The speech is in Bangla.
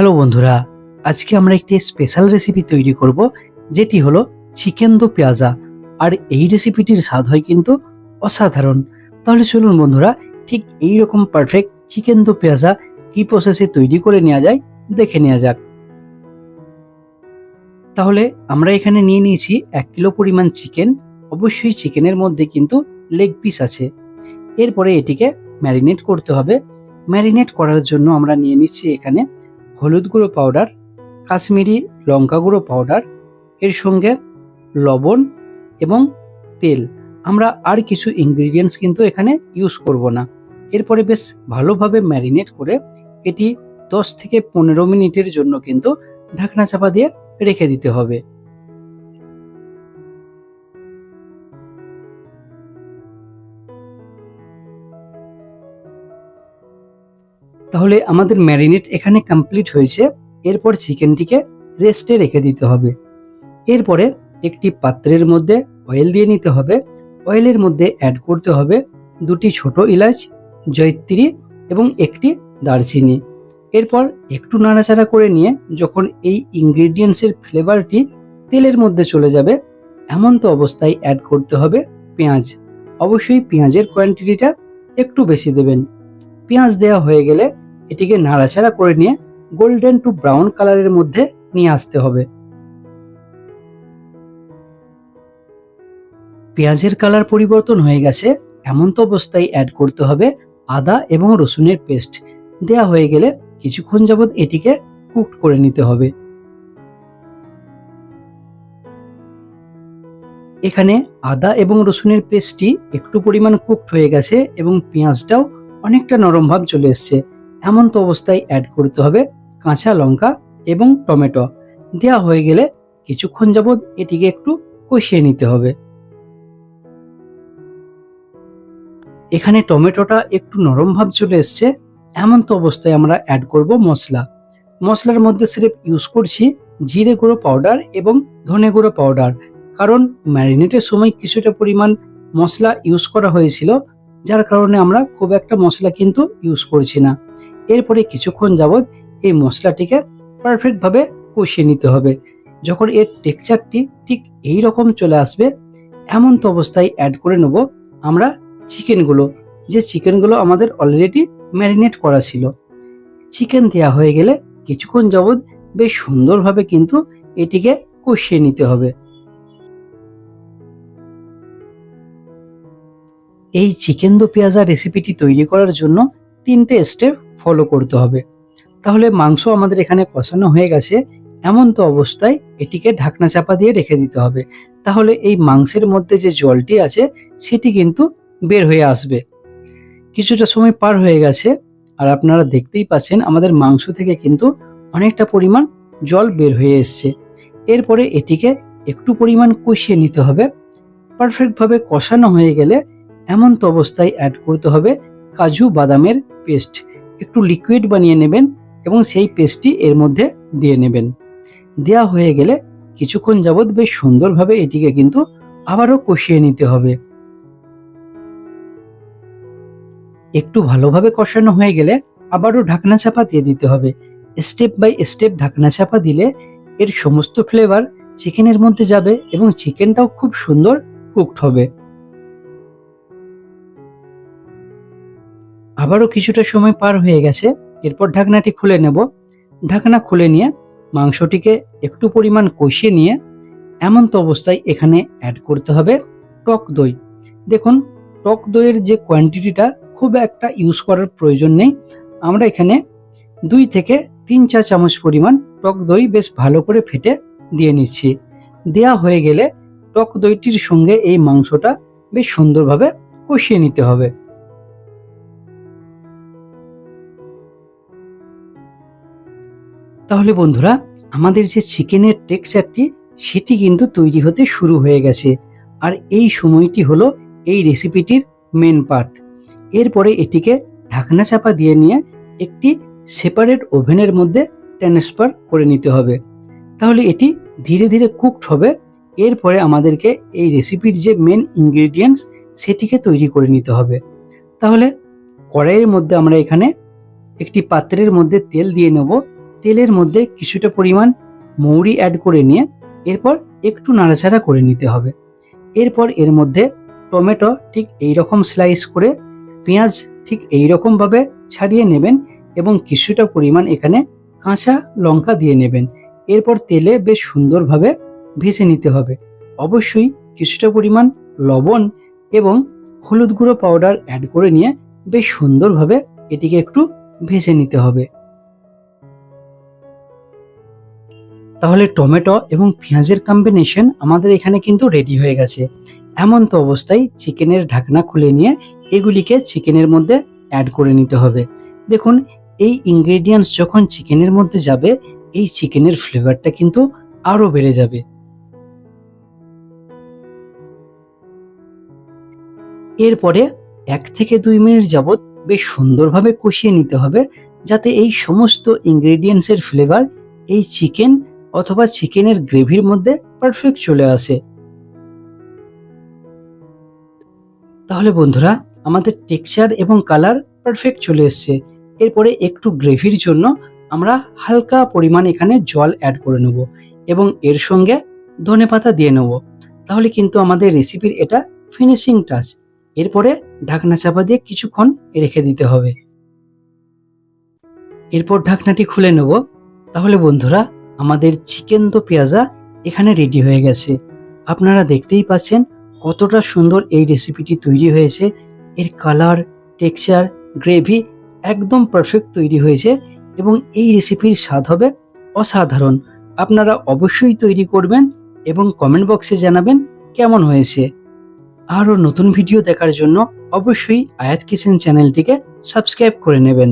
হ্যালো বন্ধুরা, আজকে আমরা একটি স্পেশাল রেসিপি তৈরি করব, যেটি হলো চিকেন দো পেঁয়াজা। আর এই রেসিপিটির স্বাদ হয় কিন্তু অসাধারণ। তাহলে চলুন বন্ধুরা, ঠিক এই রকম পারফেক্ট চিকেন দো পেঁয়াজা কি প্রসেসে তৈরি করে নেওয়া যায় দেখে নেওয়া যাক। তাহলে আমরা এখানে নিয়ে নিয়েছি 1 কিলো পরিমাণ চিকেন। অবশ্যই চিকেনের মধ্যে কিন্তু লেগ পিস আছে। এরপরে এটিকে ম্যারিনেট করতে হবে। ম্যারিনেট করার জন্য আমরা নিয়ে নিচ্ছি এখানে হলুদ গুঁড়ো পাউডার, কাশ্মীরি লঙ্কা গুঁড়ো পাউডার, এর সঙ্গে লবণ এবং তেল। আমরা আর কিছু ইনগ্রিডিয়েন্টস কিন্তু এখানে ইউজ করব না। এরপরে বেশ ভালোভাবে ম্যারিনেট করে এটি 10 থেকে 15 মিনিটের জন্য কিন্তু ঢাকনা চাপা দিয়ে রেখে দিতে হবে। তাহলে আমাদের ম্যারিনেট এখানে কমপ্লিট হয়েছে। এরপর চিকেনটিকে রেস্টে রেখে দিতে হবে। এরপরে একটি পাত্রের মধ্যে অয়েল দিয়ে নিতে হবে। অয়েলের মধ্যে অ্যাড করতে হবে 2টি ছোট এলাচ, জয়িত্রী এবং একটি দারচিনি। এরপর একটু নাড়াচাড়া করে নিয়ে যখন এই ইনগ্রিডিয়েন্টসের ফ্লেভারটি তেলের মধ্যে চলে যাবে, এমন তো অবস্থায় অ্যাড করতে হবে পেঁয়াজ। অবশ্যই পেঁয়াজের কোয়ান্টিটিটা একটু বেশি দেবেন। পেঁয়াজ দেওয়া হয়ে গেলে এটিকে নাড়াচাড়া করে নিয়ে গোল্ডেন টু ব্রাউন কালারের মধ্যে নিয়ে আসতে হবে। পেঁয়াজের কালার পরিবর্তন হয়ে গেছে, এমন তো অবস্থায় অ্যাড করতে হবে আদা এবং রসুনের পেস্ট। দেয়া হয়ে গেলে কিছুক্ষণ যাবত এটিকে কুকড করে নিতে হবে। এখানে আদা এবং রসুনের পেস্টটি একটু পরিমাণ কুকড হয়ে গেছে এবং পেঁয়াজটাও অনেকটা নরম ভাব চলে এসছে। এমন তো অবস্থায় অ্যাড করতে হবে কাঁচা লঙ্কা এবং টমেটো। দেয়া হয়ে গেলে কিছুক্ষণ যাবত এটিকে একটু কষিয়ে নিতে হবে। এখানে টমেটোটা একটু নরম ভাব চলে এসছে, এমন তো অবস্থায় আমরা অ্যাড করব মশলা। মশলার মধ্যে সিরেপ ইউজ করছি জিরে গুঁড়ো পাউডার এবং ধনে গুঁড়ো পাউডার, কারণ ম্যারিনেটের সময় কিছুটা পরিমাণ মশলা ইউজ করা হয়েছিল, যার কারণে আমরা খুব একটা মশলা কিন্তু ইউজ করছি না। এরপরে কিছুক্ষণ যাবৎ এই মশলাটিকে পারফেক্টভাবে কষিয়ে নিতে হবে। যখন এর টেক্সচারটি ঠিক এই রকম চলে আসবে, এমন তো অবস্থায় অ্যাড করে নেব আমরা চিকেনগুলো, যে চিকেনগুলো আমাদের অলরেডি ম্যারিনেট করা ছিল। চিকেন দেওয়া হয়ে গেলে কিছুক্ষণ যাবৎ বেশ সুন্দরভাবে কিন্তু এটিকে কষিয়ে নিতে হবে। এই চিকেন দো পেঁয়াজা রেসিপিটি তৈরি করার জন্য 3টে স্টেপ ফলো করতে হবে। তাহলে মাংস আমাদের এখানে কষানো হয়ে গেছে, এমন তো অবস্থায় এটিকে ঢাকনা চাপা দিয়ে রেখে দিতে হবে। তাহলে এই মাংসের মধ্যে যে জলটি আছে সেটি কিন্তু বের হয়ে আসবে। কিছুটা সময় পার হয়ে গেছে আর আপনারা দেখতেই পাচ্ছেন আমাদের মাংস থেকে কিন্তু অনেকটা পরিমাণ জল বের হয়ে এসছে। এরপরে এটিকে একটু পরিমাণ কষিয়ে নিতে হবে। পারফেক্টভাবে কষানো হয়ে গেলে এমন তো অবস্থায় অ্যাড করতে হবে কাজু বাদামের পেস্ট। একটু লিকুইড বানিয়ে নেবেন এবং সেই পেস্টটি এর মধ্যে দিয়ে নেবেন। দেওয়া হয়ে গেলে কিছুক্ষণ যাবৎ বেশ সুন্দরভাবে এটিকে কিন্তু আবারও কষিয়ে নিতে হবে। একটু ভালোভাবে কষানো হয়ে গেলে আবারও ঢাকনা চাপা দিয়ে দিতে হবে। স্টেপ বাই স্টেপ ঢাকনা চাপা দিলে এর সমস্ত ফ্লেভার চিকেনের মধ্যে যাবে এবং চিকেনটাও খুব সুন্দর কুকড হবে। আবারও কিছুটা সময় পার হয়ে গেছে, এরপর ঢাকনাটি খুলে নেব। ঢাকনা খুলে নিয়ে মাংসটিকে একটু পরিমাণ কষিয়ে নিয়ে এমন তো অবস্থায় এখানে অ্যাড করতে হবে টক দই। দেখুন, টক দইয়ের যে কোয়ান্টিটিটা খুব একটা ইউজ করার প্রয়োজন নেই। আমরা এখানে 2 থেকে 3 চা চামচ পরিমাণ টক দই বেশ ভালো করে ফেটে দিয়ে নিচ্ছি। দেয়া হয়ে গেলে টক দইটির সঙ্গে এই মাংসটা বেশ সুন্দরভাবে কষিয়ে নিতে হবে। তাহলে বন্ধুরা, আমাদের যে চিকেনের টেক্সচারটি সেটি কিন্তু তৈরি হতে শুরু হয়ে গেছে। আর এই সময়টি হলো এই রেসিপিটির মেন পার্ট। এরপরে এটিকে ঢাকনা চাপা দিয়ে নিয়ে একটি সেপারেট ওভেনের মধ্যে ট্রান্সফার করে নিতে হবে। তাহলে এটি ধীরে ধীরে কুকড হবে। এরপরে আমাদেরকে এই রেসিপির যে মেন ইনগ্রিডিয়েন্টস সেটিকে তৈরি করে নিতে হবে। তাহলে কড়াইয়ের মধ্যে আমরা এখানে একটি পাত্রের মধ্যে তেল দিয়ে নেব। তেলের মধ্যে কিছুটা পরিমাণ মৌরি অ্যাড করে নিয়ে এরপর একটু নাড়াচাড়া করে নিতে হবে। এরপর এর মধ্যে টমেটো ঠিক এই রকম স্লাইস করে, পেঁয়াজ ঠিক এই রকমভাবে ছাড়িয়ে নেবেন এবং কিছুটা পরিমাণ এখানে কাঁচা লঙ্কা দিয়ে নেবেন। এরপর তেলে বেশ সুন্দরভাবে ভেজে নিতে হবে। অবশ্যই কিছুটা পরিমাণ লবণ এবং হলুদ গুঁড়ো পাউডার অ্যাড করে নিয়ে বেশ সুন্দরভাবে এটিকে একটু ভেজে নিতে হবে। তাহলে টমেটো এবং পেঁয়াজের কম্বিনেশন আমাদের এখানে কিন্তু রেডি হয়ে গেছে। এমন তো অবস্থায় চিকেনের ঢাকনা খুলে নিয়ে এগুলিকে চিকেনের মধ্যে অ্যাড করে নিতে হবে। দেখুন, এই ইনগ্রেডিয়েন্টস যখন চিকেনের মধ্যে যাবে, এই চিকেনের ফ্লেভারটা কিন্তু আরও বেড়ে যাবে। এরপরে 1 থেকে 2 মিনিট যাবত বেশ সুন্দরভাবে কষিয়ে নিতে হবে, যাতে এই সমস্ত ইনগ্রেডিয়েন্টসের ফ্লেভার এই চিকেন অথবা চিকেনের গ্রেভির মধ্যে পারফেক্ট চলে আসে। তাহলে বন্ধুরা, আমাদের টেক্সচার এবং কালার পারফেক্ট চলে এসছে। এরপরে একটু গ্রেভির জন্য আমরা হালকা পরিমাণ এখানে জল অ্যাড করে নেব এবং এর সঙ্গে ধনেপাতা দিয়ে নেব। তাহলে কিন্তু আমাদের রেসিপির এটা ফিনিশিং টাচ। এরপরে ঢাকনা চাপা দিয়ে কিছুক্ষণ রেখে দিতে হবে। এরপর ঢাকনাটি খুলে নেব। তাহলে বন্ধুরা, আমাদের চিকেন দো পেঁয়াজা এখানে রেডি হয়ে গেছে। আপনারা দেখতেই পাচ্ছেন কতটা সুন্দর এই রেসিপিটি তৈরি হয়েছে। এর কালার, টেক্সচার, গ্রেভি একদম পারফেক্ট তৈরি হয়েছে এবং এই রেসিপির স্বাদ হবে অসাধারণ। আপনারা অবশ্যই তৈরি করবেন এবং কমেন্ট বক্সে জানাবেন কেমন হয়েছে। আরও নতুন ভিডিও দেখার জন্য অবশ্যই আয়াত কিচেন চ্যানেলটিকে সাবস্ক্রাইব করে নেবেন।